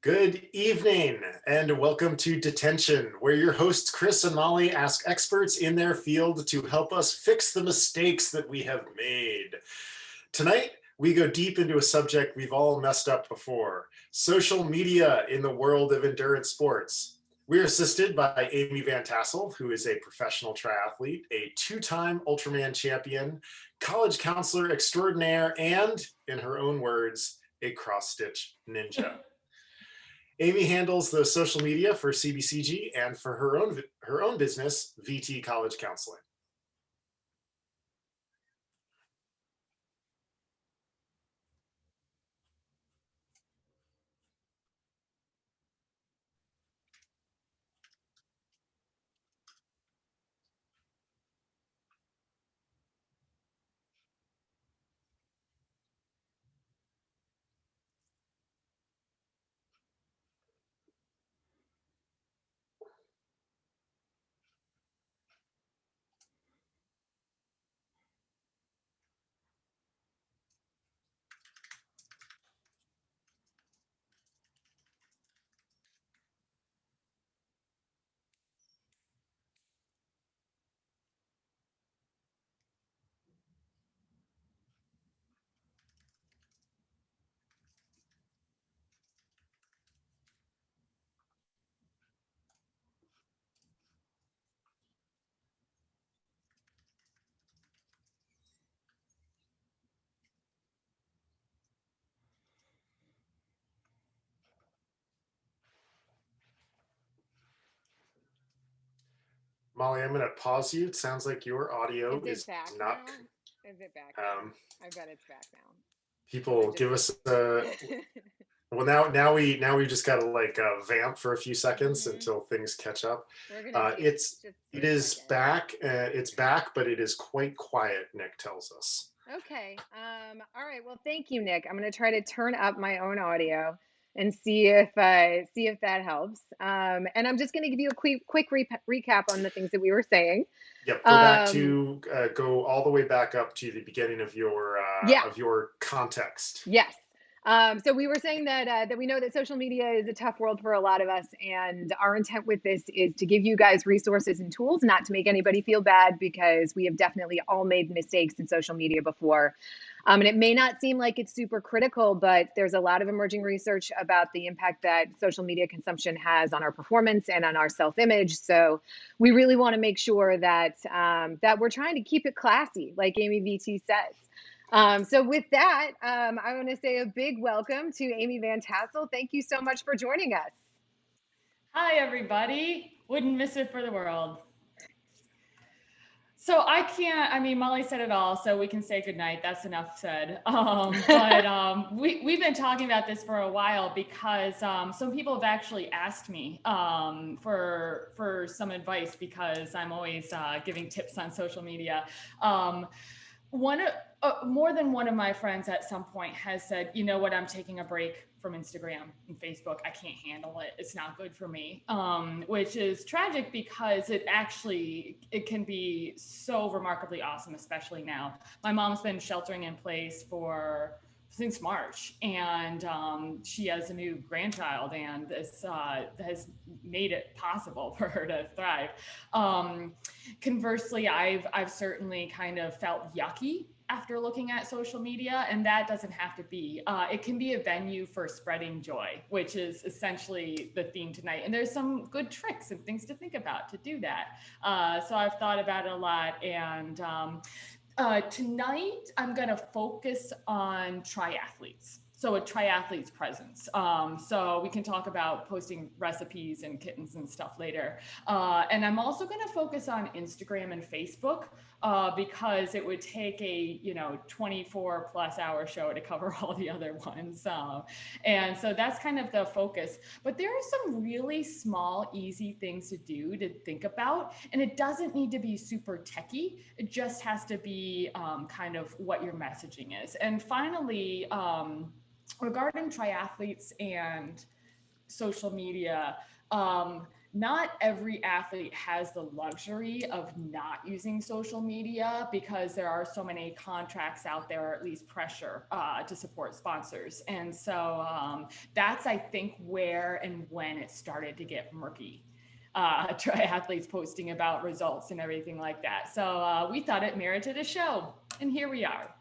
Good evening and welcome to Detention, where your hosts Chris and Molly ask experts in their field to help us fix the mistakes that we have made. Tonight, we go deep into a subject we've all messed up before: social media in the world of endurance sports. We're assisted by Amy Van Tassel, who is a professional triathlete, a two-time Ultraman champion, college counselor extraordinaire, and, in her own words, a cross-stitch ninja. Amy handles the social media for CBCG and for her own business, VT College Counseling. Molly, I'm going to pause you. It sounds like your audio Is it is back not. now? Is it back now? Um, I bet it's back now. Am I People just give us a. Well, now we just got to vamp for a few seconds hmm until things catch up. We're gonna do just for It a is second. back. It's back, but it is quite quiet. Nick tells us. Okay. All right. Well, thank you, Nick. I'm gonna try to turn up my own audio and see if that helps. And I'm just gonna give you a quick recap on the things that we were saying. Yep, Um, go all the way back up to the beginning yeah. of your context. Yes. So we were saying that we know that social media is a tough world for a lot of us, and our intent with this is to give you guys resources and tools, not to make anybody feel bad, because we have definitely all made mistakes in social media before. And it may not seem like it's super critical, but there's a lot of emerging research about the impact that social media consumption has on our performance and on our self-image. So we really want to make sure that we're trying to keep it classy, like Amy VT says. So with that, I want to say a big welcome to Amy Van Tassel. Thank you so much for joining us. Hi, everybody. Wouldn't miss it for the world. So I can't, I mean, Molly said it all, so we can say goodnight. That's enough said. We've been talking about this for a while because some people have actually asked me for some advice because I'm always giving tips on social media. Um, one More than one of my friends at some point has said, you know what, I'm taking a break from Instagram and Facebook. I can't handle it. It's not good for me. Which is tragic because it can be so remarkably awesome, especially now. My mom's been sheltering in place since March, and she has a new grandchild, and this has made it possible for her to thrive. Um, Conversely, I've certainly kind of felt yucky after looking at social media, and that doesn't have to be. It can be a venue for spreading joy, which is essentially the theme tonight. And there's some good tricks and things to think about to do that. So I've thought about it a lot, and tonight, I'm going to focus on triathletes. So a triathlete's presence. So we can talk about posting recipes and kittens and stuff later. And I'm also going to focus on Instagram and Facebook because it would take a 24 plus hour show to cover all the other ones. And so that's kind of the focus. But there are some really small, easy things to do to think about. And it doesn't need to be super techy. It just has to be kind of what your messaging is. And finally, regarding triathletes and social media, not every athlete has the luxury of not using social media because there are so many contracts out there, or at least pressure to support sponsors. And so that's, I think, where and when it started to get murky. Triathletes posting about results and everything like that. So we thought it merited a show, and here we are.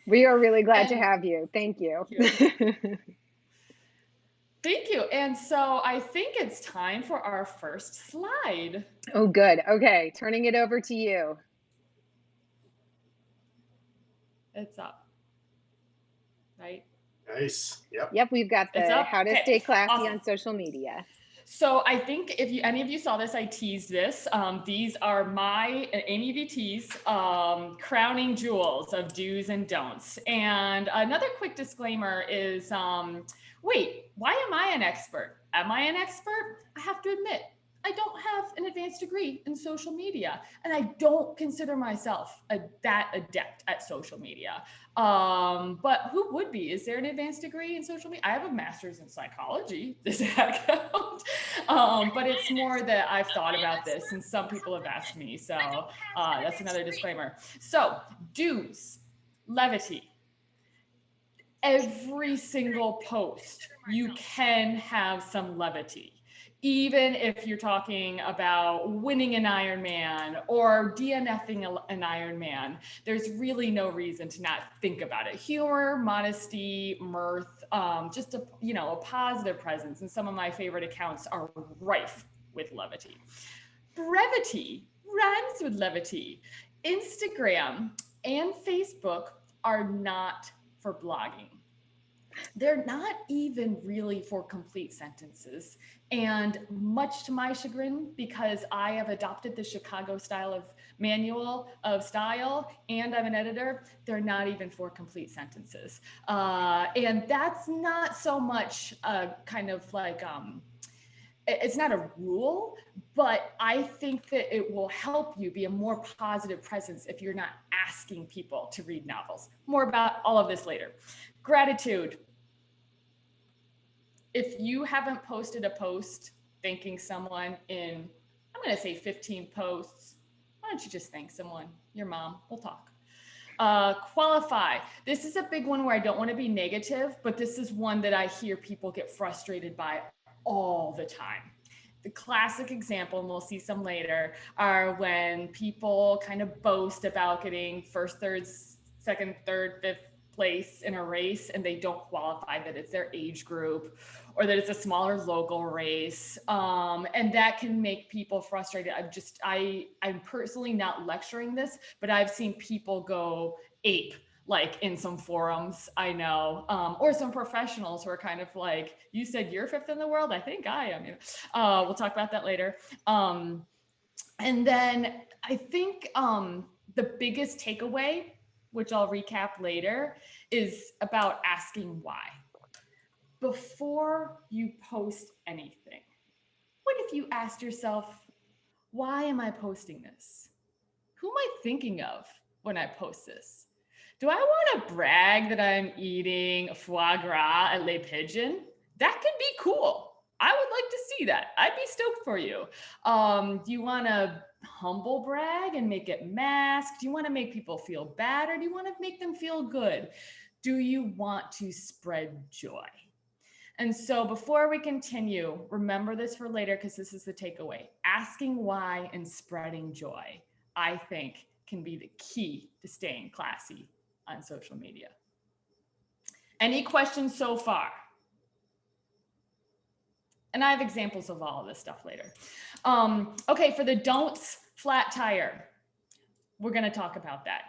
We are really glad to have you. Thank you. Thank you. And so I think it's time for our first slide. Oh, good. Okay, turning it over to you. It's up. Right? Nice. Yep. Yep, we've got the how to stay classy on social media. So I think if any of you saw this, I teased this. These are my Amy VT's crowning jewels of do's and don'ts. And another quick disclaimer is, wait, why am I an expert? Am I an expert? I have to admit, I don't have an advanced degree in social media, and I don't consider myself that adept at social media. But who would be? Is there an advanced degree in social media? I have a master's in psychology. Does that count? But it's more that I've thought about this, and some people have asked me. So that's another disclaimer. So do's, levity. Every single post, you can have some levity. Even if you're talking about winning an Ironman or DNFing an Ironman, there's really no reason to not think about it. Humor, modesty, mirth, just a positive presence. And some of my favorite accounts are rife with levity. Brevity rhymes with levity. Instagram and Facebook are not for blogging. They're not even really for complete sentences. And much to my chagrin, because I have adopted the Chicago style of manual of style and I'm an editor, they're not even for complete sentences. And that's not so much kind of like, it's not a rule, but I think that it will help you be a more positive presence if you're not asking people to read novels. More about all of this later. Gratitude. If you haven't posted a post thanking someone in, I'm going to say 15 posts, why don't you just thank someone? Your mom, we'll talk. Qualify. This is a big one where I don't want to be negative, but this is one that I hear people get frustrated by all the time. The classic example, and we'll see some later, are when people kind of boast about getting first, third, second, third, fifth place in a race and they don't qualify that it's their age group or that it's a smaller local race. And that can make people frustrated. I'm personally not lecturing this, but I've seen people go ape like in some forums, I know, or some professionals who are kind of like, you said you're fifth in the world. I think I am. We'll talk about that later. And then I think the biggest takeaway, which I'll recap later, is about asking why. Before you post anything, what if you asked yourself, why am I posting this? Who am I thinking of when I post this? Do I want to brag that I'm eating foie gras at Le Pigeon? That could be cool. I would like to see that. I'd be stoked for you. Do you want to humble brag and make it masked? Do you want to make people feel bad, or do you want to make them feel good? Do you want to spread joy? And so before we continue, remember this for later because this is the takeaway. Asking why and spreading joy, I think, can be the key to staying classy on social media. Any questions so far? And I have examples of all of this stuff later. Okay, for the don'ts, flat tire. We're going to talk about that.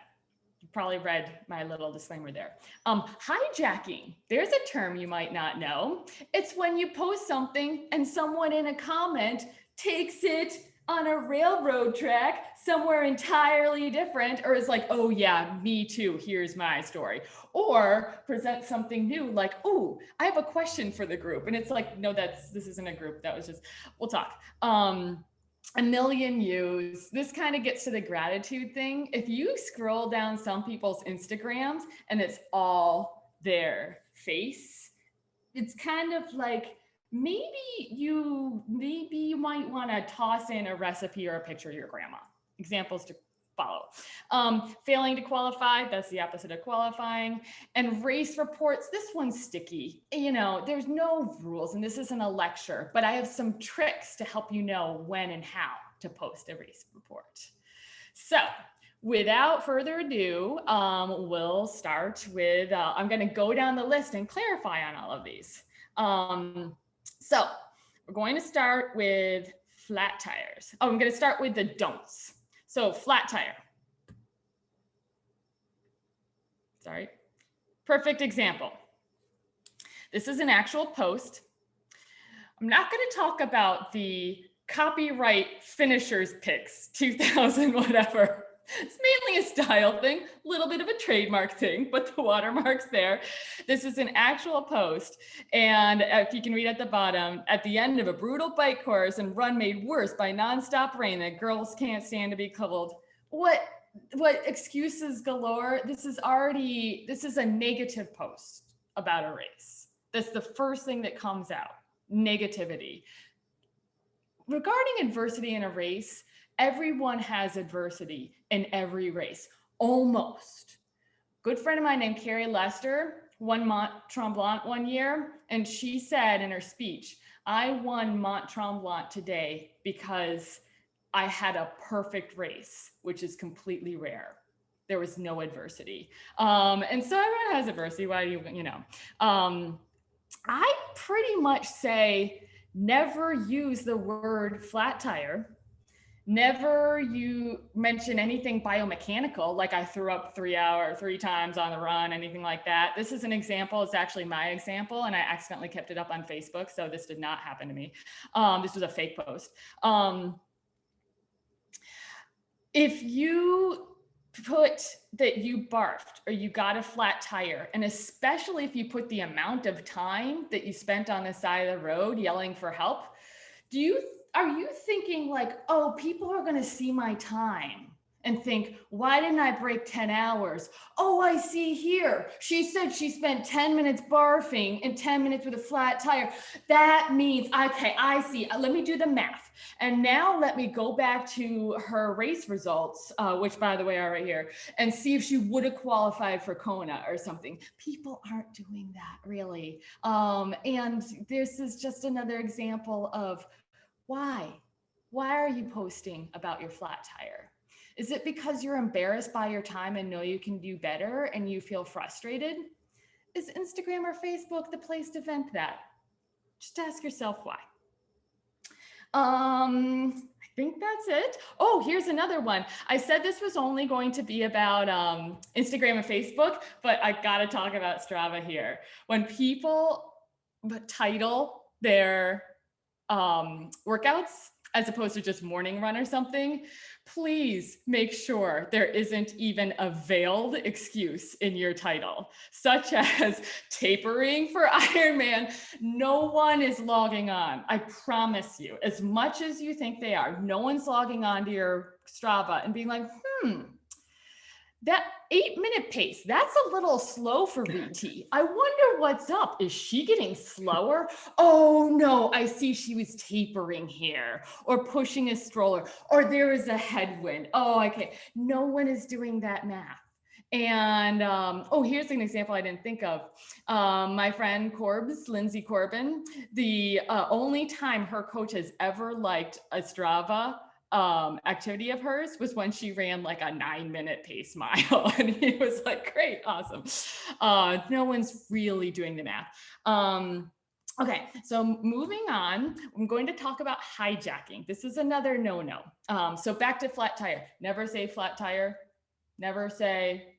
You probably read my little disclaimer there. Hijacking. There's a term you might not know. It's when you post something and someone in a comment takes it on a railroad track somewhere entirely different, or is like, oh yeah, me too, here's my story. Or present something new like, oh, I have a question for the group. And it's like, no, this isn't a group. That was just, we'll talk. A million views. This kind of gets to the gratitude thing. If you scroll down some people's Instagrams and it's all their face, it's kind of like maybe you might want to toss in a recipe or a picture of your grandma. Examples to follow. Failing to qualify, that's the opposite of qualifying. And race reports, this one's sticky. You know, there's no rules, and this isn't a lecture, but I have some tricks to help you know when and how to post a race report. So without further ado, we'll start with, I'm going to go down the list and clarify on all of these. So we're going to start with flat tires. Oh, I'm going to start with the don'ts. So flat tire. Sorry. Perfect example. This is an actual post. I'm not going to talk about the copyright finishers picks 2000 whatever. It's mainly a style thing, a little bit of a trademark thing, but the watermark's there. This is an actual post. And if you can read at the bottom, at the end of a brutal bike course and run made worse by nonstop rain that girls can't stand to be cold. What excuses galore? This is a negative post about a race. That's the first thing that comes out, negativity. Regarding adversity in a race, everyone has adversity in every race, almost. Good friend of mine named Carrie Lester won Mont Tremblant one year, and she said in her speech, I won Mont Tremblant today because I had a perfect race, which is completely rare. There was no adversity. And so everyone has adversity. Why do you know? I pretty much say never use the word flat tire. Never you mention anything biomechanical, like I threw up 3 times on the run, anything like that. This is an example. It's actually my example, and I accidentally kept it up on Facebook, so this did not happen to me. This was a fake post. If you put that you barfed or you got a flat tire, and especially if you put the amount of time that you spent on the side of the road yelling for help, are you thinking like, oh, people are going to see my time and think, why didn't I break 10 hours? Oh, I see here. She said she spent 10 minutes barfing and 10 minutes with a flat tire. That means, okay, I see. Let me do the math. And now let me go back to her race results, which by the way are right here, and see if she would have qualified for Kona or something. People aren't doing that really. And this is just another example of why are you posting about your flat tire? Is it because you're embarrassed by your time and know you can do better and you feel frustrated? Is Instagram or Facebook the place to vent that? Just ask yourself why. I think that's it. Oh, here's another one. I said this was only going to be about Instagram and Facebook, but I gotta talk about Strava here. When people title their workouts as opposed to just morning run or something, please make sure there isn't even a veiled excuse in your title, such as tapering for Ironman. No one is logging on. I promise you, as much as you think they are, no one's logging on to your Strava and being like, that 8-minute pace, that's a little slow for VT. I wonder what's up. Is she getting slower? Oh no, I see she was tapering here or pushing a stroller or there is a headwind. Oh, okay. No one is doing that math. And here's an example I didn't think of. My friend Lindsay Corbin, the only time her coach has ever liked a Strava activity of hers was when she ran like a 9-minute pace mile, and he was like, great, awesome. No one's really doing the math. Okay, so moving on, I'm going to talk about hijacking. This is another no-no. So back to flat tire. Never say flat tire. Never say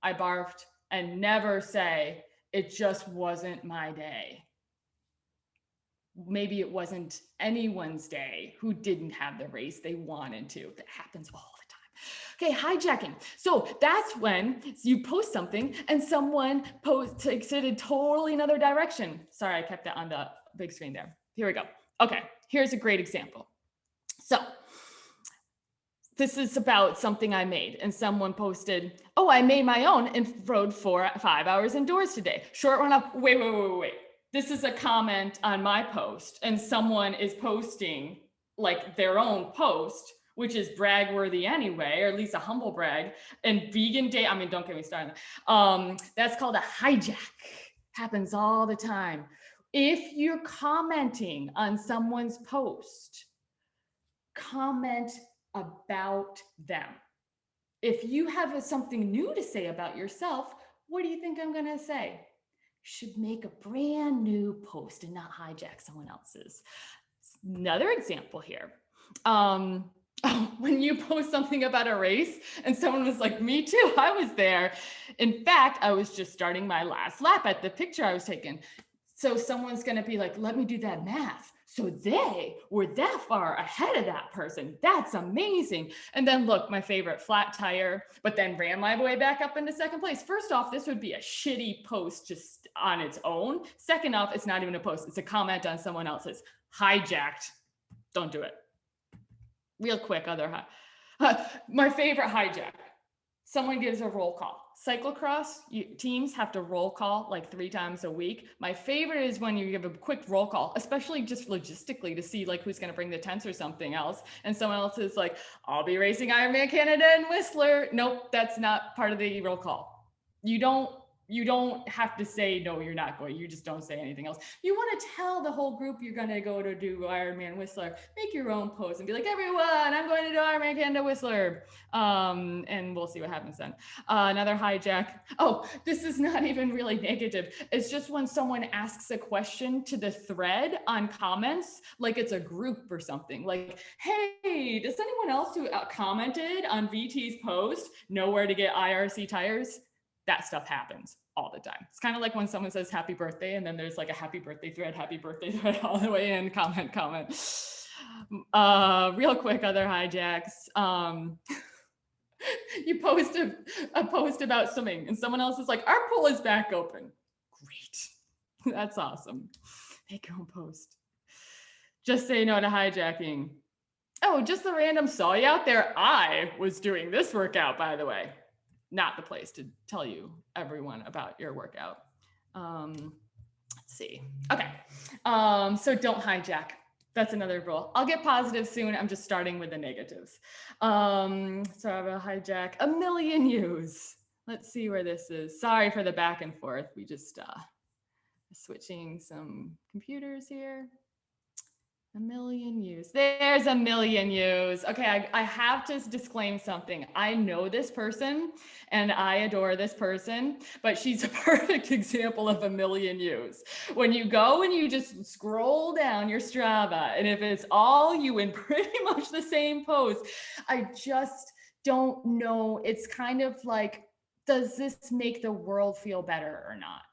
I barfed, and never say it just wasn't my day. Maybe it wasn't anyone's day who didn't have the race they wanted to. That happens all the time. Okay, hijacking. So that's when you post something and someone takes it in totally another direction. Sorry, I kept that on the big screen there. Here we go. Okay, here's a great example. So this is about something I made, and someone posted, oh, I made my own and rode 5 hours indoors today. Short run up, wait. this is a comment on my post and someone is posting like their own post, which is brag worthy anyway, or at least a humble brag. And vegan day, I mean, don't get me started. That's called a hijack. Happens all the time. If you're commenting on someone's post, comment about them. If you have something new to say about yourself, what do you think I'm going to say? You should make a brand new post and not hijack someone else's. Another example here. When you post something about a race and someone was like, me too, I was there. In fact, I was just starting my last lap at the picture I was taking. So someone's going to be like, let me do that math. So they were that far ahead of that person. That's amazing. And then look, my favorite, flat tire, but then ran my way back up into second place. First off, this would be a shitty post just on its own. Second off, it's not even a post. It's a comment on someone else's. Hijacked. Don't do it. Real quick, my favorite hijack. Someone gives a roll call. Cyclocross teams have to roll call like 3 times a week. My favorite is when you give a quick roll call, especially just logistically to see like who's going to bring the tents or something else. And someone else is like, I'll be racing Ironman Canada and Whistler. Nope, that's not part of the roll call. You don't have to say, no, you're not going. You just don't say anything else. You want to tell the whole group you're going to go to do Ironman Whistler. Make your own post and be like, everyone, I'm going to do Ironman Canada Whistler. And we'll see what happens then. Another hijack. Oh, this is not even really negative. It's just when someone asks a question to the thread on comments, like it's a group or something. Like, hey, does anyone else who commented on VT's post know where to get IRC tires? That stuff happens all the time. It's kind of like when someone says happy birthday and then there's like a happy birthday thread all the way in, comment. Real quick, other hijacks. You post a post about swimming and someone else is like, our pool is back open. Great. That's awesome. Make your own post. Just say no to hijacking. Oh, just the random saw you out there. I was doing this workout, by the way. Not the place to tell you everyone about your workout. Let's see. Okay. So don't hijack. That's another rule. I'll get positive soon. I'm just starting with the negatives. So I have a hijack, a million views. Let's see where this is. Sorry for the back and forth. We just switching some computers here. A million views. There's a million views. Okay, I have to disclaim something. I know this person and I adore this person, but she's a perfect example of a million views. When you go and you just scroll down your Strava, and if it's all you in pretty much the same post, I just don't know. It's kind of like, does this make the world feel better or not?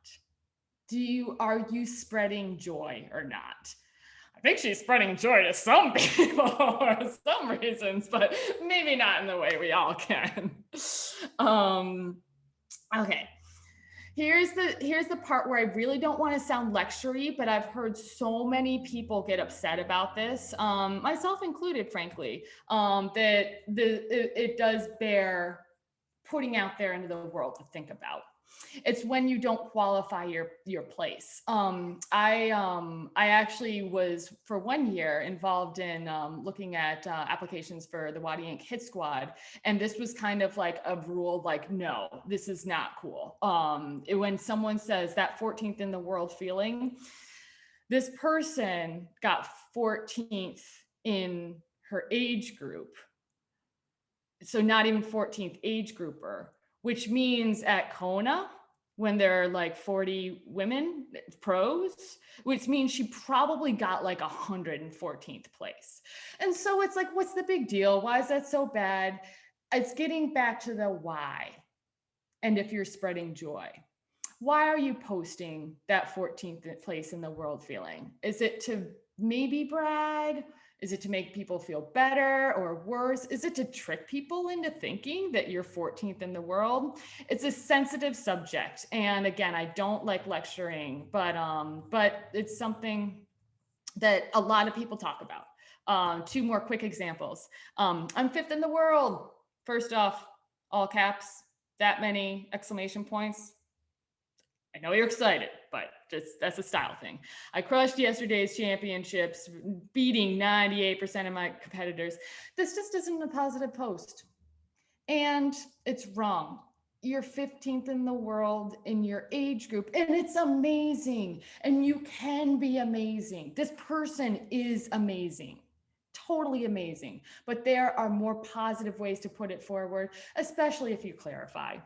Are you spreading joy or not? I think she's spreading joy to some people for some reasons, but maybe not in the way we all can. Okay. Here's the part where I really don't want to sound lectury, but I've heard so many people get upset about this, myself included, frankly, that it does bear putting out there into the world to think about. It's when you don't qualify your place. I actually was for 1 year involved in looking at applications for the Wadi Inc. Hit Squad, and this was kind of like a rule, like, no, this is not cool. When someone says that 14th in the world feeling, this person got 14th in her age group, so not even 14th age grouper, which means at Kona, when there are like 40 women pros, which means she probably got like 114th place. And so it's like, what's the big deal? Why is that so bad? It's getting back to the why. And if you're spreading joy, why are you posting that 14th place in the world feeling? Is it to maybe brag? Is it to make people feel better or worse? Is it to trick people into thinking that you're 14th in the world? It's a sensitive subject. And again, I don't like lecturing, but it's something that a lot of people talk about. 2 more quick examples. I'm 5th in the world. First off, all caps, that many exclamation points. I know you're excited, but just that's a style thing. I crushed yesterday's championships, beating 98% of my competitors. This just isn't a positive post. And it's wrong. You're 15th in the world in your age group, and it's amazing. And you can be amazing. This person is amazing, totally amazing. But there are more positive ways to put it forward, especially if you clarify.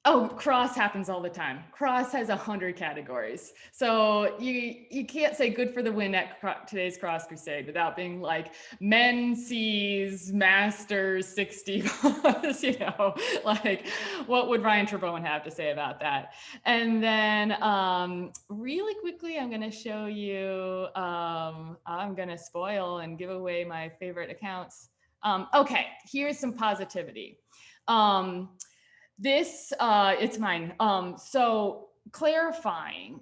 Oh, cross happens all the time. Cross has 100 categories. So you can't say good for the win at today's Cross Crusade without being like men sees masters 60 plus, you know, like what would Ryan Trebowen have to say about that? And then really quickly, I'm going to show you, I'm going to spoil and give away my favorite accounts. Okay, here's some positivity. This, it's mine. So clarifying,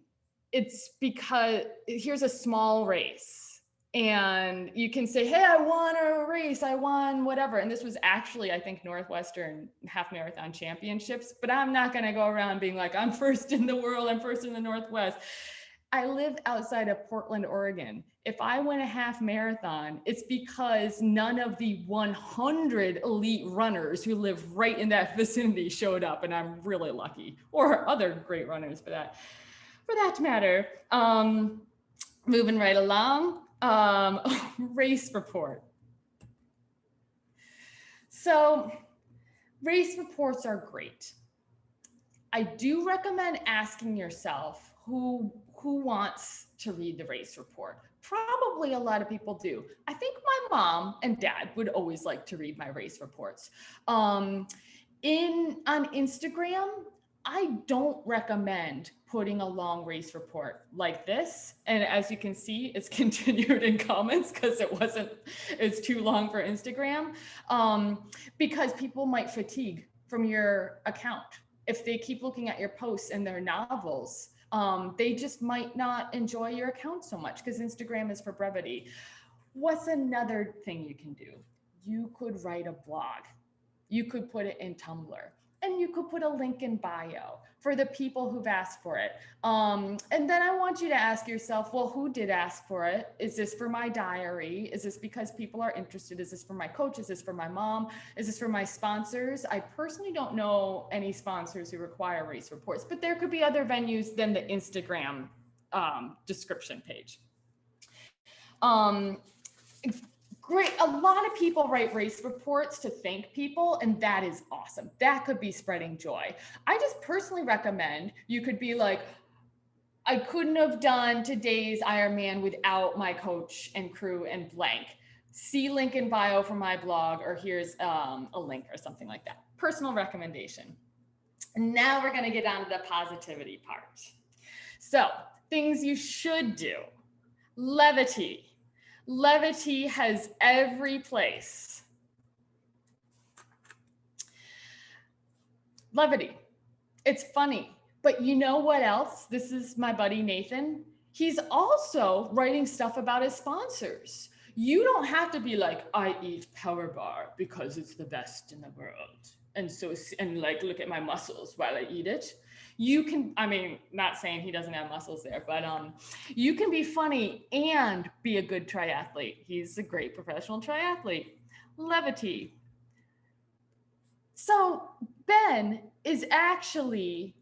it's because here's a small race and you can say, hey, I won a race, I won whatever. And this was actually, I think, Northwestern half marathon championships, but I'm not going to go around being like, I'm first in the world, I'm first in the Northwest. I live outside of Portland, Oregon. If I win a half marathon, it's because none of the 100 elite runners who live right in that vicinity showed up, and I'm really lucky, or other great runners for that matter. Moving right along, race report. So race reports are great. I do recommend asking yourself who wants to read the race report. Probably a lot of people do. I think my mom and dad would always like to read my race reports. On Instagram, I don't recommend putting a long race report like this. And as you can see, it's continued in comments because it's too long for Instagram, because people might fatigue from your account. If they keep looking at your posts and their novels, they just might not enjoy your account so much because Instagram is for brevity. What's another thing you can do? You could write a blog. You could put it in Tumblr. And you could put a link in bio for the people who've asked for it. And then I want you to ask yourself, well, who did ask for it? Is this for my diary? Is this because people are interested? Is this for my coach? Is this for my mom? Is this for my sponsors? I personally don't know any sponsors who require race reports, but there could be other venues than the Instagram description page. Great. A lot of people write race reports to thank people, and that is awesome. That could be spreading joy. I just personally recommend you could be like, I couldn't have done today's Ironman without my coach and crew and blank. See link in bio for my blog, or here's a link or something like that. Personal recommendation. Now we're going to get on to the positivity part. So things you should do. Levity. Levity has every place. Levity. It's funny. But you know what else? This is my buddy Nathan. He's also writing stuff about his sponsors. You don't have to be like, I eat Power Bar because it's the best in the world. And like, look at my muscles while I eat it. You can, I mean, not saying he doesn't have muscles there, but you can be funny and be a good triathlete. He's a great professional triathlete. Levity. So Ben is actually,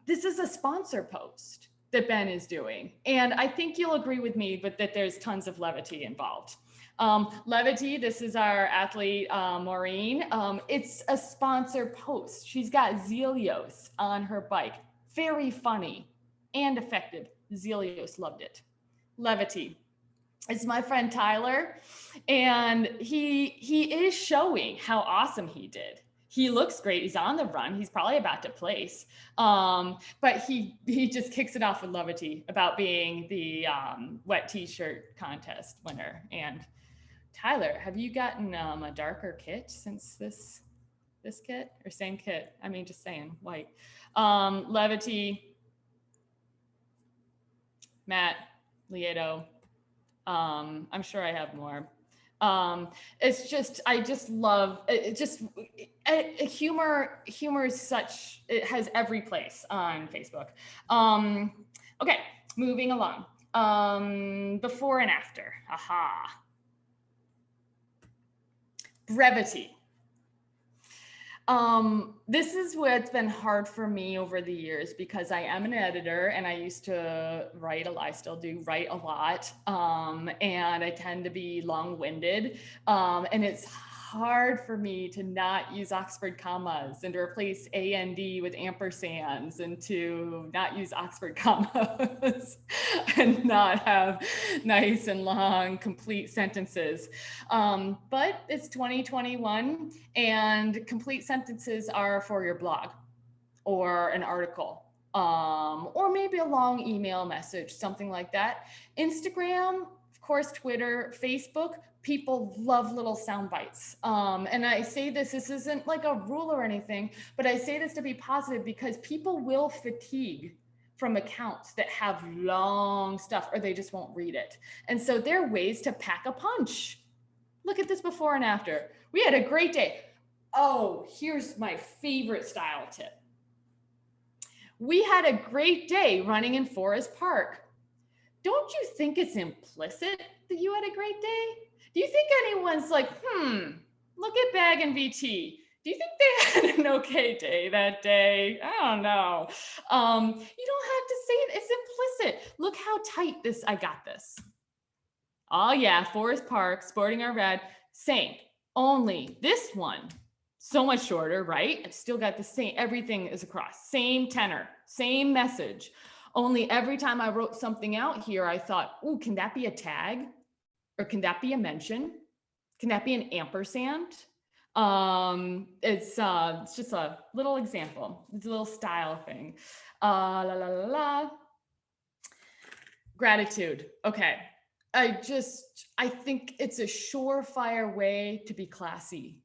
this is a sponsor post that Ben is doing. And I think you'll agree with me, but that there's tons of levity involved. Levity, this is our athlete, Maureen. It's a sponsor post. She's got Zelios on her bike. Very funny and effective. Zelios loved it. Levity. It's my friend Tyler, and he is showing how awesome he did. He looks great. He's on the run. He's probably about to place. But he just kicks it off with levity about being the wet t-shirt contest winner. And Tyler, have you gotten a darker kit since this kit, or same kit? I mean, just saying, white. Levity, Matt, Lieto. I'm sure I have more. It's just, I just love it. Humor is such, it has every place on Facebook. Okay, moving along. Before and after. Aha. Brevity. This is what's been hard for me over the years, because I am an editor and I used to write I still do write a lot. And I tend to be long-winded. And it's hard for me to not use Oxford commas and to replace AND with ampersands and to not use Oxford commas and not have nice and long, complete sentences. But it's 2021 and complete sentences are for your blog or an article, or maybe a long email message, something like that. Instagram, of course, Twitter, Facebook, people love little sound bites. And I say this isn't like a rule or anything, but I say this to be positive because people will fatigue from accounts that have long stuff, or they just won't read it. And so there are ways to pack a punch. Look at this before and after. We had a great day. Oh, here's my favorite style tip. We had a great day running in Forest Park. Don't you think it's implicit that you had a great day? Do you think anyone's like, look at Bag and VT. Do you think they had an okay day that day? I don't know. You don't have to say it. It's implicit. Look how tight I got this. Oh yeah, Forest Park, sporting our red, same. Only this one, so much shorter, right? I've still got the same, everything is across, same tenor, same message. Only every time I wrote something out here, I thought, ooh, can that be a tag? Or can that be a mention? Can that be an ampersand? It's just a little example. It's a little style thing. Gratitude. Okay. I think it's a surefire way to be classy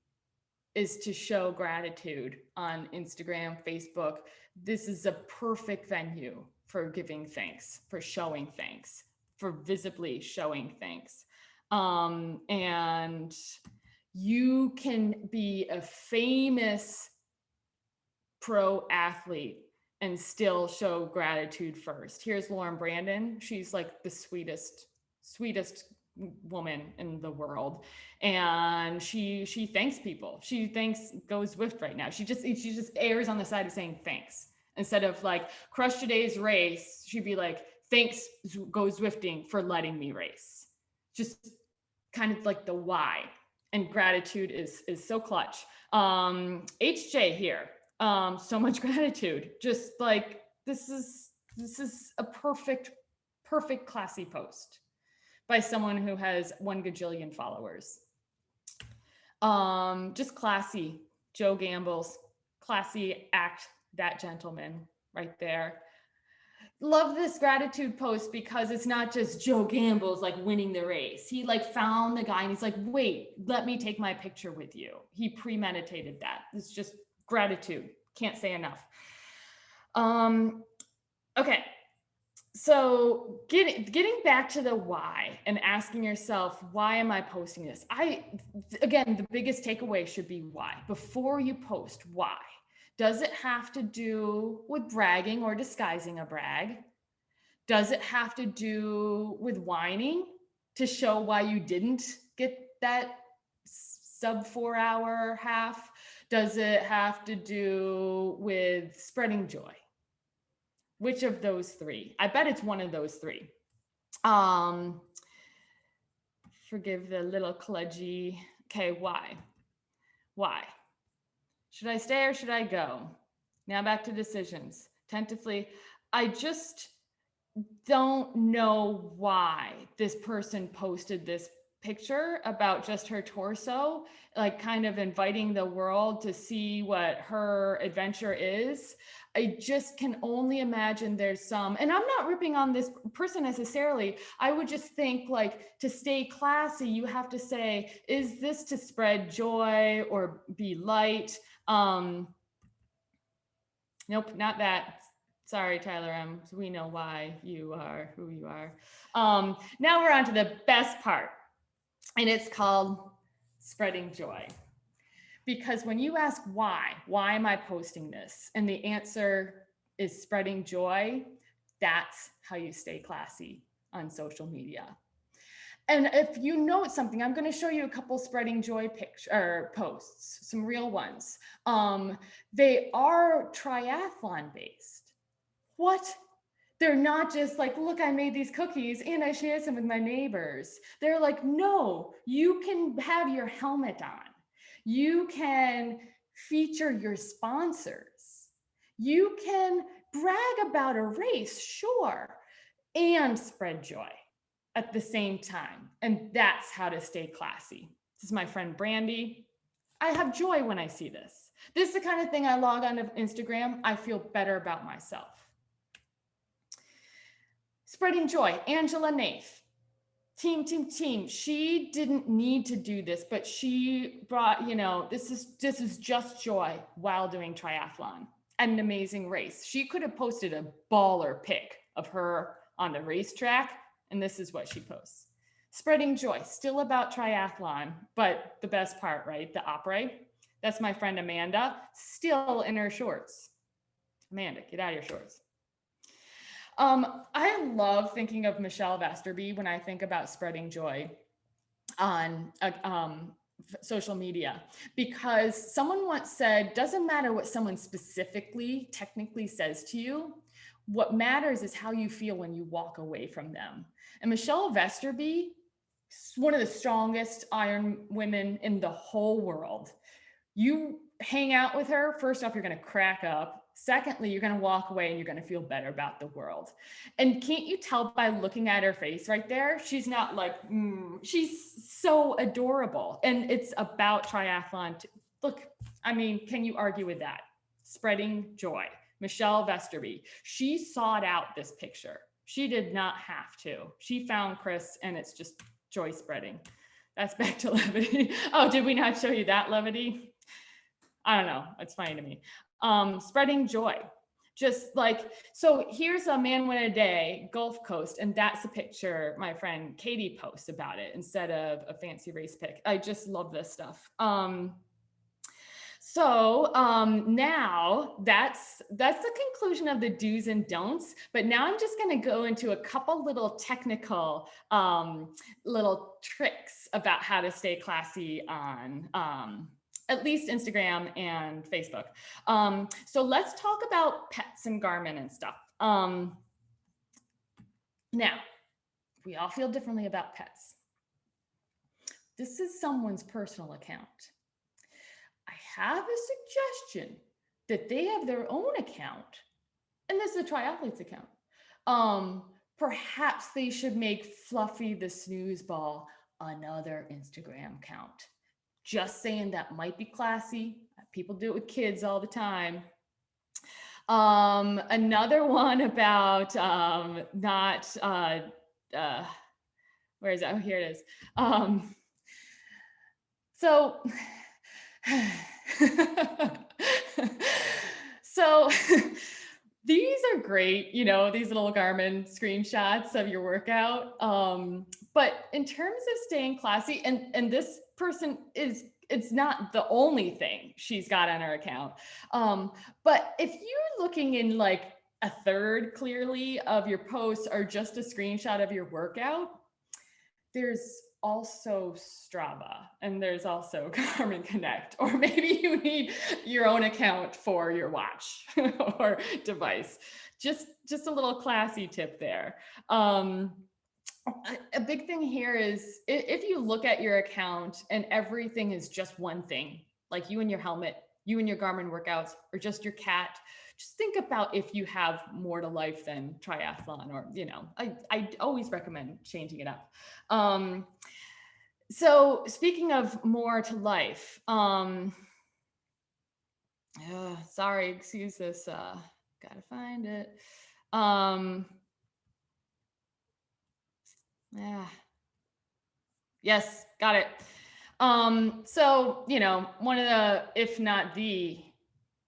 is to show gratitude on Instagram, Facebook. This is a perfect venue for giving thanks, for showing thanks, for visibly showing thanks. And you can be a famous pro athlete and still show gratitude first. Here's Lauren Brandon. She's like the sweetest woman in the world. And she thanks people. She thanks Go Zwift right now. She just errs on the side of saying thanks. Instead of like, crush today's race, she'd be like, thanks Go Zwifting for letting me race. Just kind of like the why. And gratitude is so clutch. HJ here. So much gratitude. Just like, this is a perfect classy post by someone who has 1 gajillion followers. Just classy. Joe Gamble's classy act, that gentleman right there. Love this gratitude post because it's not just Joe Gamble's like winning the race. He like found the guy and he's like, wait, let me take my picture with you. He premeditated that. It's just gratitude. Can't say enough. Okay. So getting back to the why and asking yourself, why am I posting this? Again, the biggest takeaway should be why. Before you post, why? Does it have to do with bragging or disguising a brag? Does it have to do with whining to show why you didn't get that sub 4 hour half? Does it have to do with spreading joy? Which of those three? I bet it's one of those three. Forgive the little kludgy. Okay, why? Why? Should I stay or should I go? Now back to decisions. Tentatively, I just don't know why this person posted this picture about just her torso, like kind of inviting the world to see what her adventure is. I just can only imagine there's some, and I'm not ripping on this person necessarily. I would just think like to stay classy, you have to say, is this to spread joy or be light? Nope, not that. Sorry, Tyler M. We know why you are who you are. Now we're on to the best part. and it's called Spreading Joy. Because when you ask why am I posting this? And the answer is spreading joy, that's how you stay classy on social media. And if you note something, I'm going to show you a couple spreading joy posts, some real ones. They are triathlon based. What? They're not just like, look, I made these cookies and I shared some with my neighbors. They're like, no, you can have your helmet on. You can feature your sponsors. You can brag about a race, sure, and spread joy at the same time. And that's how to stay classy. This is my friend Brandy. I have joy when I see this. This is the kind of thing I log on to Instagram. I feel better about myself. Spreading joy, Angela Nath. Team. She didn't need to do this, but she brought, this is just joy while doing triathlon. An amazing race. She could have posted a baller pic of her on the racetrack, and this is what she posts. Spreading joy, still about triathlon, but the best part, right? The après. That's my friend Amanda, still in her shorts. Amanda, get out of your shorts. I love thinking of Michelle Vesterby when I think about spreading joy on social media, because someone once said, doesn't matter what someone specifically, technically says to you, what matters is how you feel when you walk away from them. And Michelle Vesterby, one of the strongest Iron women in the whole world. You hang out with her, first off, you're going to crack up. Secondly, you're going to walk away and you're going to feel better about the world. And can't you tell by looking at her face right there? She's not like, she's so adorable. And it's about triathlon. Look, I mean, can you argue with that? Spreading joy. Michelle Vesterby, she sought out this picture. She did not have to. She found Chris, and it's just joy spreading. That's back to levity. Oh, did we not show you that levity? I don't know. It's funny to me. Spreading joy. Just like, so here's a man win a day, Gulf Coast, and that's a picture my friend Katie posts about it instead of a fancy race pic. I just love this stuff. Now that's the conclusion of the do's and don'ts, but now I'm just going to go into a couple little technical little tricks about how to stay classy on at least Instagram and Facebook. So let's talk about pets and Garmin and stuff. Now, we all feel differently about pets. This is someone's personal account. I have a suggestion that they have their own account, and this is a Triathletes account. Perhaps they should make Fluffy the snooze ball another Instagram account. Just saying, that might be classy. People do it with kids all the time. Another one about where is that? Oh, here it is. So these are great, these little Garmin screenshots of your workout. But in terms of staying classy, and this person it's not the only thing she's got on her account. But if you're looking in like a third clearly of your posts or just a screenshot of your workout, there's also Strava and there's also Garmin Connect, or maybe you need your own account for your watch or device. Just a little classy tip there. A big thing here is if you look at your account and everything is just one thing, like you and your helmet, you and your Garmin workouts, or just your cat, just think about if you have more to life than triathlon, or, I always recommend changing it up. So speaking of more to life, sorry, excuse this, gotta find it. Yes, got it. So, one of the, if not the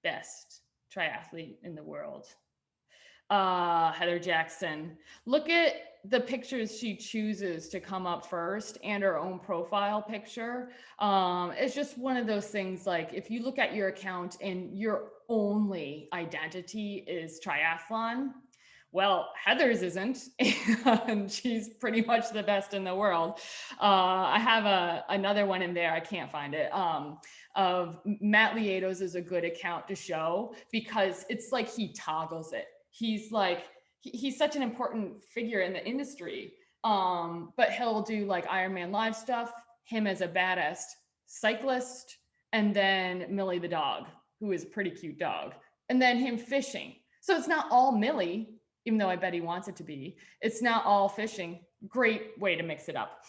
best triathlete in the world, Heather Jackson. Look at the pictures she chooses to come up first and her own profile picture. It's just one of those things, like if you look at your account and your only identity is triathlon, well, Heather's isn't, and she's pretty much the best in the world. I have another one in there, I can't find it, of Matt Liedo's is a good account to show, because it's like he toggles it. He's like, he's such an important figure in the industry, but he'll do like Ironman live stuff, him as a badass cyclist, and then Millie the dog, who is a pretty cute dog, and then him fishing. So it's not all Millie, even though I bet he wants it to be. It's not all fishing. Great way to mix it up.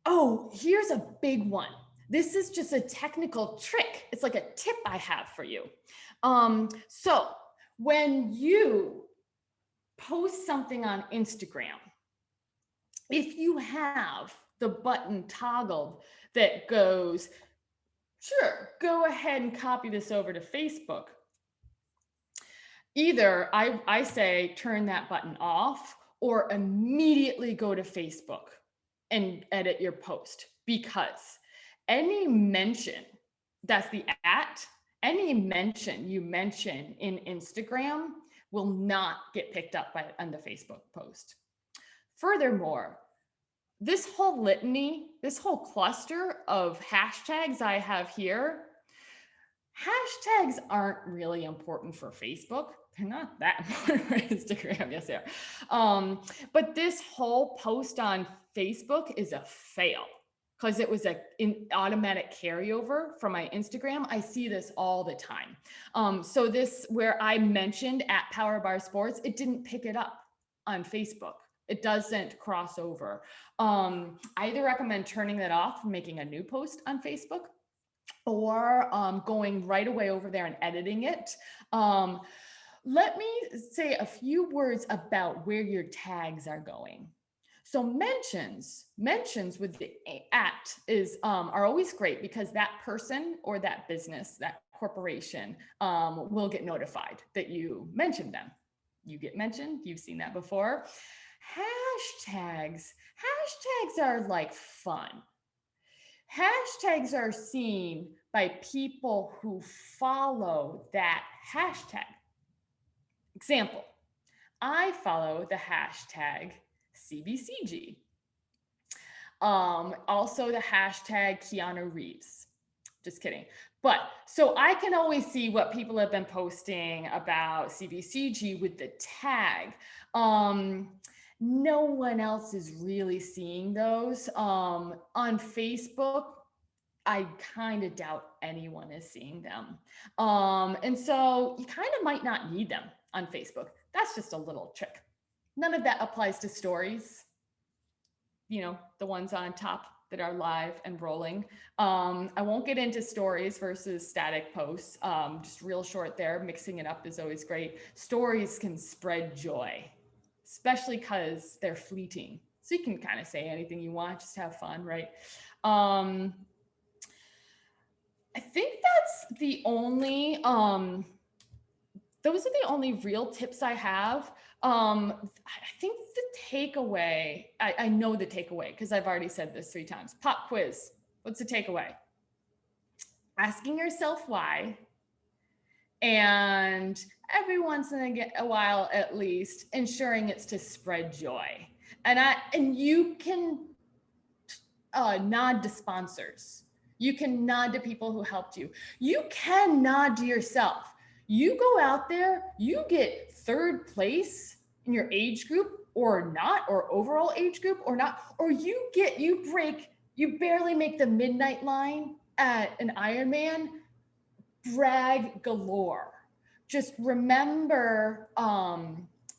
Oh, here's a big one. This is just a technical trick. It's like a tip I have for you. So when you post something on Instagram, if you have the button toggled that goes, sure, go ahead and copy this over to Facebook, either I say turn that button off, or immediately go to Facebook and edit your post, because any mention, that's the any mention you mention in Instagram will not get picked up on the Facebook post. Furthermore, this whole litany, this whole cluster of hashtags I have here, hashtags aren't really important for Facebook. They're not that important for Instagram. Yes, they are. But this whole post on Facebook is a fail, because it was an automatic carryover from my Instagram. I see this all the time. So this, where I mentioned at Power Bar Sports, it didn't pick it up on Facebook. It doesn't cross over. I either recommend turning that off and making a new post on Facebook, or going right away over there and editing it. Let me say a few words about where your tags are going. So mentions with the at is are always great, because that person or that business, that corporation, will get notified that you mentioned them. You get mentioned, you've seen that before. Hashtags are like fun. Hashtags are seen by people who follow that hashtag. Example, I follow the hashtag CBCG. Also the hashtag Keanu Reeves. Just kidding. But so I can always see what people have been posting about CBCG with the tag. No one else is really seeing those. On Facebook, I kind of doubt anyone is seeing them. And so you kind of might not need them on Facebook. That's just a little trick. None of that applies to stories, you know, the ones on top that are live and rolling. I won't get into stories versus static posts, just real short there. Mixing it up is always great. Stories can spread joy, especially because they're fleeting. So you can kind of say anything you want, just have fun, right? I think that's the only, those are the only real tips I have. I think the takeaway, I know the takeaway because I've already said this 3 times. Pop quiz. What's the takeaway? Asking yourself why, and every once in a while, at least, ensuring it's to spread joy. And you can nod to sponsors. You can nod to people who helped you. You can nod to yourself. You go out there, you get 3rd place in your age group or not, or overall age group or not, or you barely make the midnight line at an Ironman, brag galore. Just remember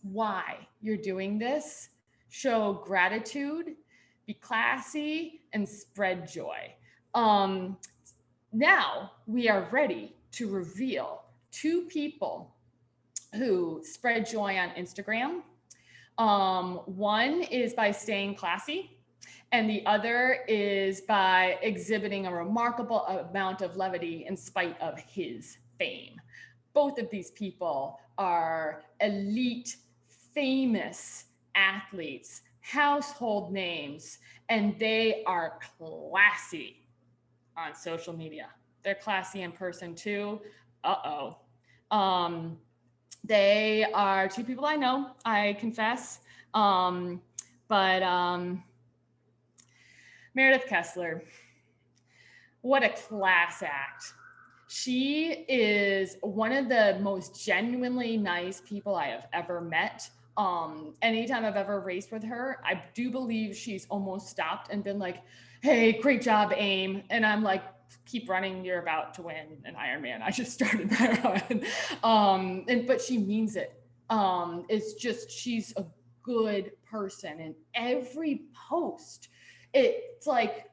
why you're doing this. Show gratitude, be classy, and spread joy. Now we are ready to reveal 2 people who spread joy on Instagram. One is by staying classy, and the other is by exhibiting a remarkable amount of levity in spite of his fame. both of these people are elite, famous athletes, household names, and they are classy on social media. They're classy in person too. They are two people I know, I confess. Meredith Kessler, what a class act. She is one of the most genuinely nice people I have ever met. Anytime I've ever raced with her, I do believe she's almost stopped and been like, hey, great job, AIM. And I'm like, keep running, you're about to win an Ironman. I just started my run. But she means it. It's just, she's a good person. And every post, it's like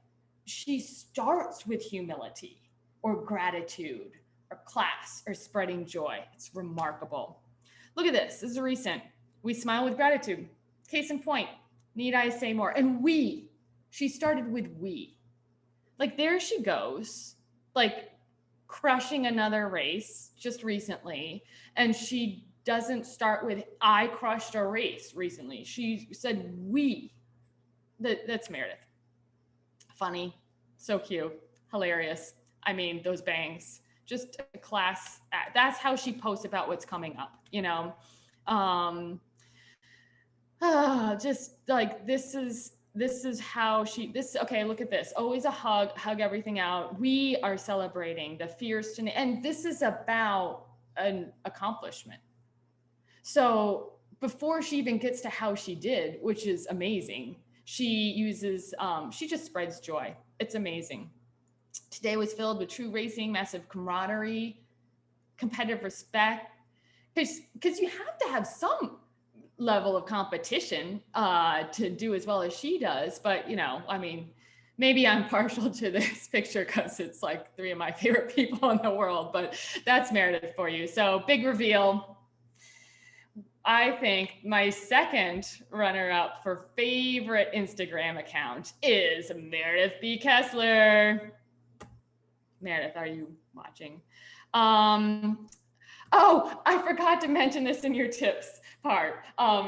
she starts with humility or gratitude or class or spreading joy. It's remarkable. Look at this. This is recent. We smile with gratitude. Case in point, need I say more? And she started with we. Like there she goes, like crushing another race just recently. And she doesn't start with I crushed a race recently. She said we. That's Meredith. Funny, so cute, hilarious. I mean, those bangs, just a class act. That's how she posts about what's coming up, you know? Just like, this is how okay, look at this. Always a hug everything out. We are celebrating the fierce, and this is about an accomplishment. So before she even gets to how she did, which is amazing, she just spreads joy. It's amazing. Today was filled with true racing, massive camaraderie, competitive respect, because you have to have some level of competition to do as well as she does. But, you know, I mean, maybe I'm partial to this picture because it's like three of my favorite people in the world, but that's Meredith for you. So big reveal. I think my second runner-up for favorite Instagram account is Meredith B. Kessler. Meredith, are you watching? Oh, I forgot to mention this in your tips part.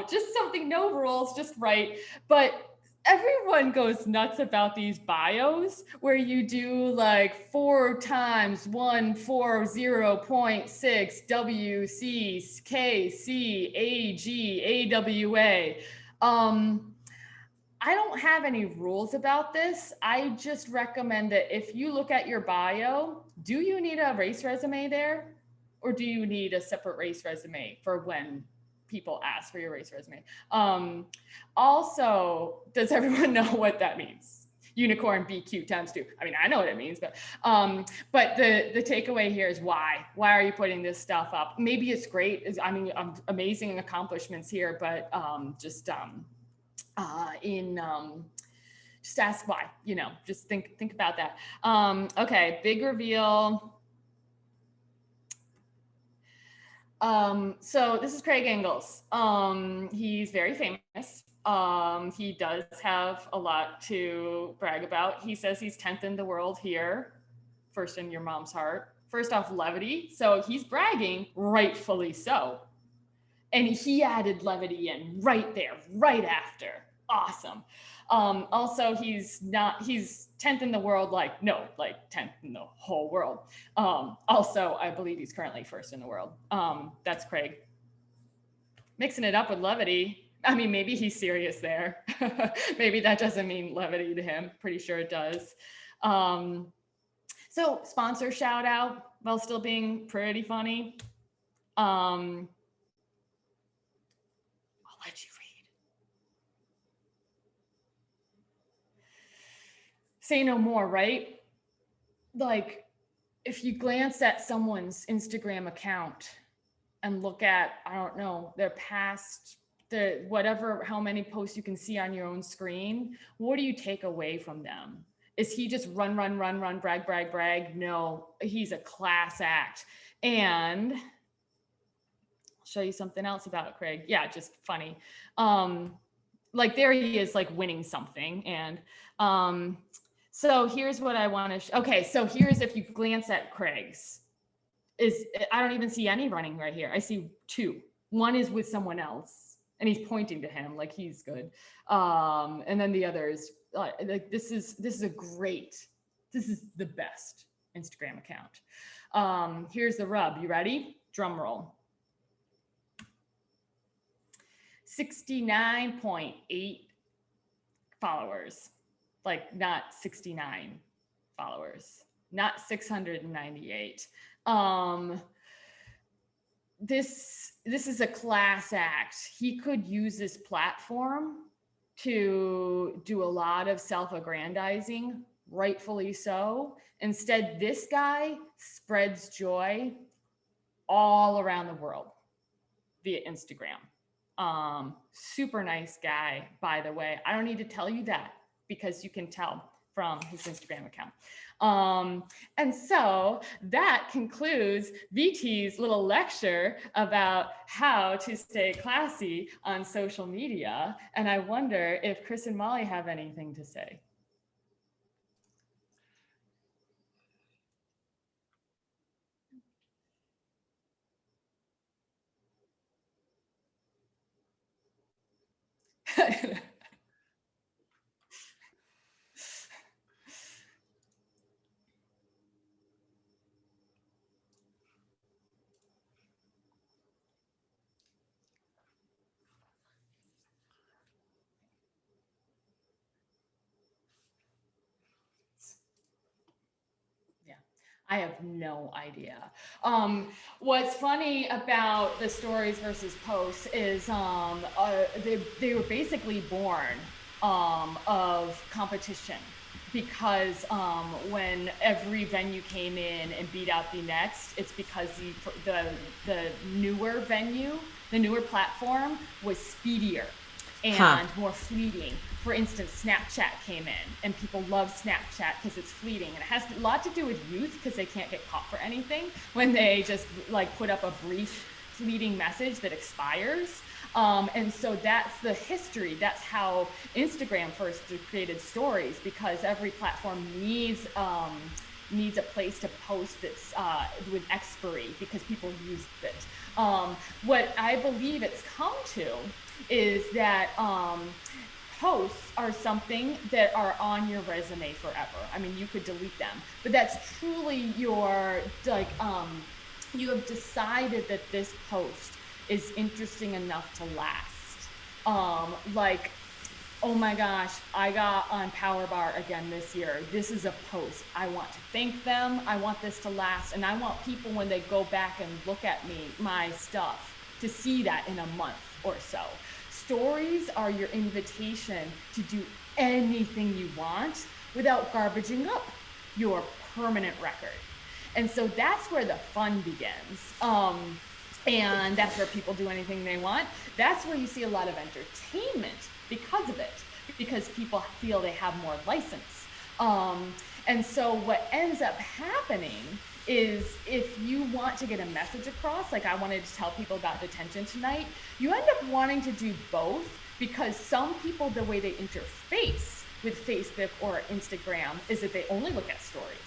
Just something, no rules, just right. But everyone goes nuts about these bios where you do like 4 times 140.6 WCKCAGAWA. I don't have any rules about this. I just recommend that if you look at your bio, do you need a race resume there? Or do you need a separate race resume for when people ask for your race resume? Also, does everyone know what that means? Unicorn BQ times 2. I mean, I know what it means, but the takeaway here is why? Why are you putting this stuff up? Maybe it's great. I mean, amazing accomplishments here, but just ask why, you know, just think about that. Okay, big reveal. So this is Craig Engels. He's very famous. He does have a lot to brag about. He says he's 10th in the world here, first in your mom's heart. First off, levity. So he's bragging, rightfully so. And he added levity in right there, right after. Awesome. Also, he's 10th in the world, like 10th in the whole world. Also, I believe he's currently first in the world. That's Craig. Mixing it up with levity. I mean, maybe he's serious there. Maybe that doesn't mean levity to him. Pretty sure it does. So sponsor shout out while still being pretty funny. I'll let you read. Say no more, right? Like, if you glance at someone's Instagram account and look at, I don't know, their past, how many posts you can see on your own screen, what do you take away from them? Is he just run, brag? No, he's a class act. And I'll show you something else about Craig. Yeah, just funny. Like there he is, like winning something. And so here's what I want to okay, so here's, if you glance at Craig's, I don't even see any running right here. I see 2. One is with someone else and he's pointing to him like he's good. And then the other is like, this is the best Instagram account. Here's the rub. You ready? Drum roll. 69.8 followers, like not 69 followers, not 698. This is a class act. He could use this platform to do a lot of self-aggrandizing, rightfully so. Instead, this guy spreads joy all around the world via Instagram. Super nice guy, by the way. I don't need to tell you that because you can tell from his Instagram account. And so that concludes VT's little lecture about how to stay classy on social media. And I wonder if Chris and Molly have anything to say. I have no idea. What's funny about the stories versus posts is they were basically born of competition, because when every venue came in and beat out the next, it's because the newer venue, the newer platform was speedier and more fleeting. For instance, Snapchat came in and people love Snapchat because it's fleeting, and it has a lot to do with youth because they can't get caught for anything when they just like put up a brief fleeting message that expires. And so that's the history. That's how Instagram first created stories, because every platform needs a place to post that's with expiry because people use it. What I believe it's come to is that posts are something that are on your resume forever. I mean, you could delete them, but that's truly your, like, you have decided that this post is interesting enough to last. Like, oh my gosh, I got on Power Bar again this year. This is a post. I want to thank them. I want this to last. And I want people, when they go back and look at me, my stuff, to see that in a month or so. Stories are your invitation to do anything you want without garbaging up your permanent record. And so that's where the fun begins. And that's where people do anything they want. That's where you see a lot of entertainment because of it, because people feel they have more license. And so what ends up happening is, if you want to get a message across, like I wanted to tell people about detention tonight, you end up wanting to do both, because some people, the way they interface with Facebook or Instagram is that they only look at stories.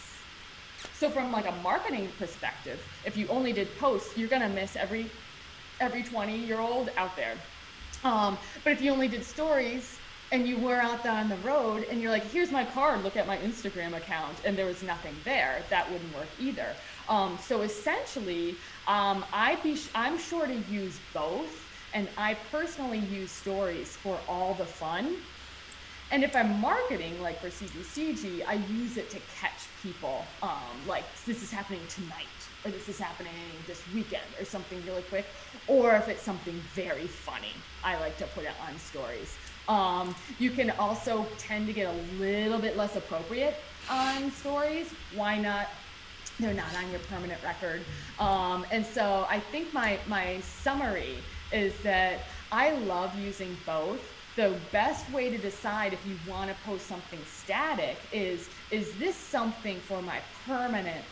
So from like a marketing perspective, if you only did posts, you're gonna miss every 20-year-old out there. But if you only did stories and you were out there on the road and you're like, here's my card, look at my Instagram account, and there was nothing there, that wouldn't work either. So essentially, I'm sure to use both, and I personally use stories for all the fun. And if I'm marketing, like for CGCG, I use it to catch people, like this is happening tonight, or this is happening this weekend, or something really quick. Or if it's something very funny, I like to put it on stories. You can also tend to get a little bit less appropriate on stories. Why not? They're not on your permanent record. And so I think my summary is that I love using both. The best way to decide if you want to post something static is this something for my permanent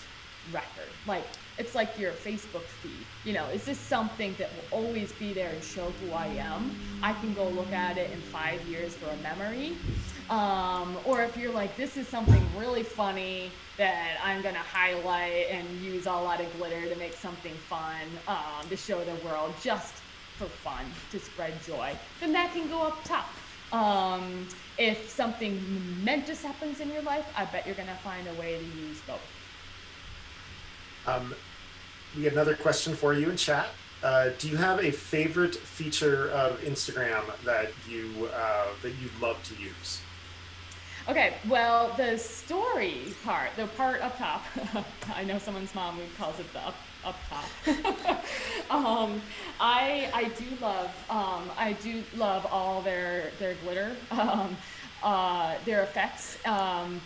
record. Like, it's like your Facebook feed. You know, is this something that will always be there and show who I am? I can go look at it in 5 years for a memory. Or if you're like, this is something really funny that I'm gonna highlight and use a lot of glitter to make something fun, to show the world just for fun, to spread joy, then that can go up top. If something momentous happens in your life, I bet you're gonna find a way to use both. We get another question for you in chat. Do you have a favorite feature of Instagram that you love to use? Okay, well, the story part, the part up top, I know someone's mom calls it the up top. I do love all their glitter, their effects,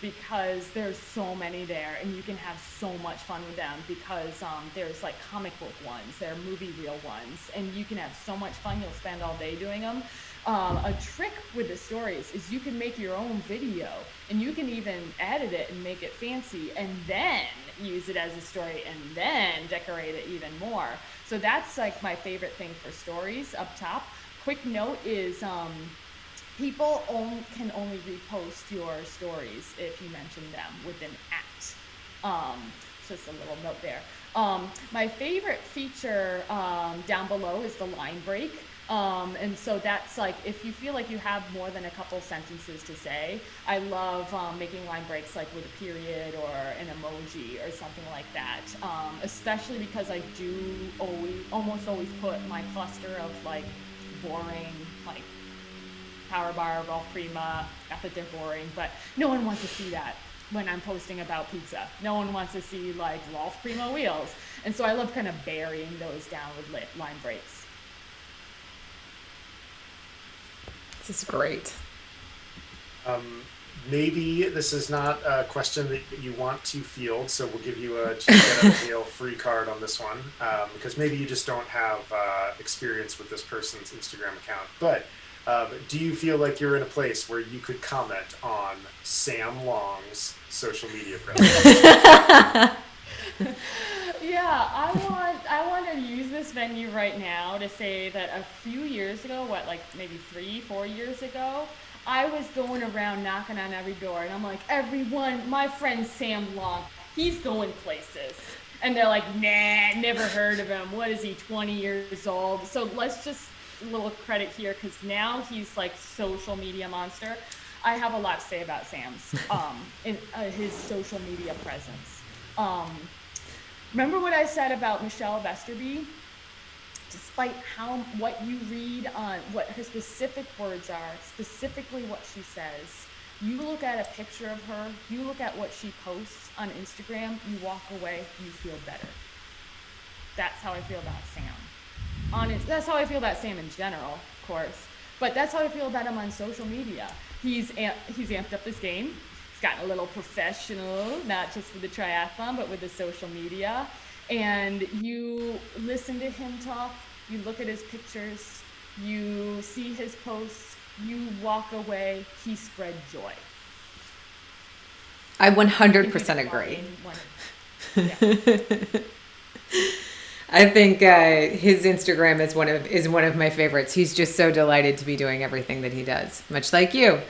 because there's so many there, and you can have so much fun with them, because there's like comic book ones, there are movie reel ones, and you can have so much fun. You'll spend all day doing them. A trick with the stories is you can make your own video, and you can even edit it and make it fancy, and then use it as a story, and then decorate it even more. So that's like my favorite thing for stories up top. Quick note is people can only repost your stories if you mention them with an @ just a little note there. My favorite feature down below is the line break. And so that's like, if you feel like you have more than a couple sentences to say, I love making line breaks like with a period or an emoji or something like that. Especially because I do almost always put my cluster of like boring, like Power Bar, Rolf Prima, not that they're boring, but no one wants to see that when I'm posting about pizza. No one wants to see like Rolf Prima wheels. And so I love kind of burying those down with line breaks. This is great. Maybe this is not a question that you want to field, so we'll give you a check out of the deal free card on this one, because maybe you just don't have experience with this person's Instagram account. But do you feel like you're in a place where you could comment on Sam Long's social media presence? Yeah, I want to use this venue right now to say that a few years ago, like maybe 3-4 years ago, I was going around knocking on every door, and I'm like, everyone, my friend Sam Long, he's going places. And they're like, nah, never heard of him. What is he, 20 years old? So let's just, a little credit here, because now he's like social media monster. I have a lot to say about Sam's, in his social media presence. Remember what I said about Michelle Vesterby? Despite what you read on what her specific words are, specifically what she says, you look at a picture of her, you look at what she posts on Instagram, you walk away, you feel better. That's how I feel about Sam. That's how I feel about Sam in general, of course, but that's how I feel about him on social media. He's amped up this game. Gotten a little professional, not just with the triathlon, but with the social media. And you listen to him talk, you look at his pictures, you see his posts, you walk away, he spread joy. I 100% agree. I think his Instagram is one of my favorites. He's just so delighted to be doing everything that he does, much like you.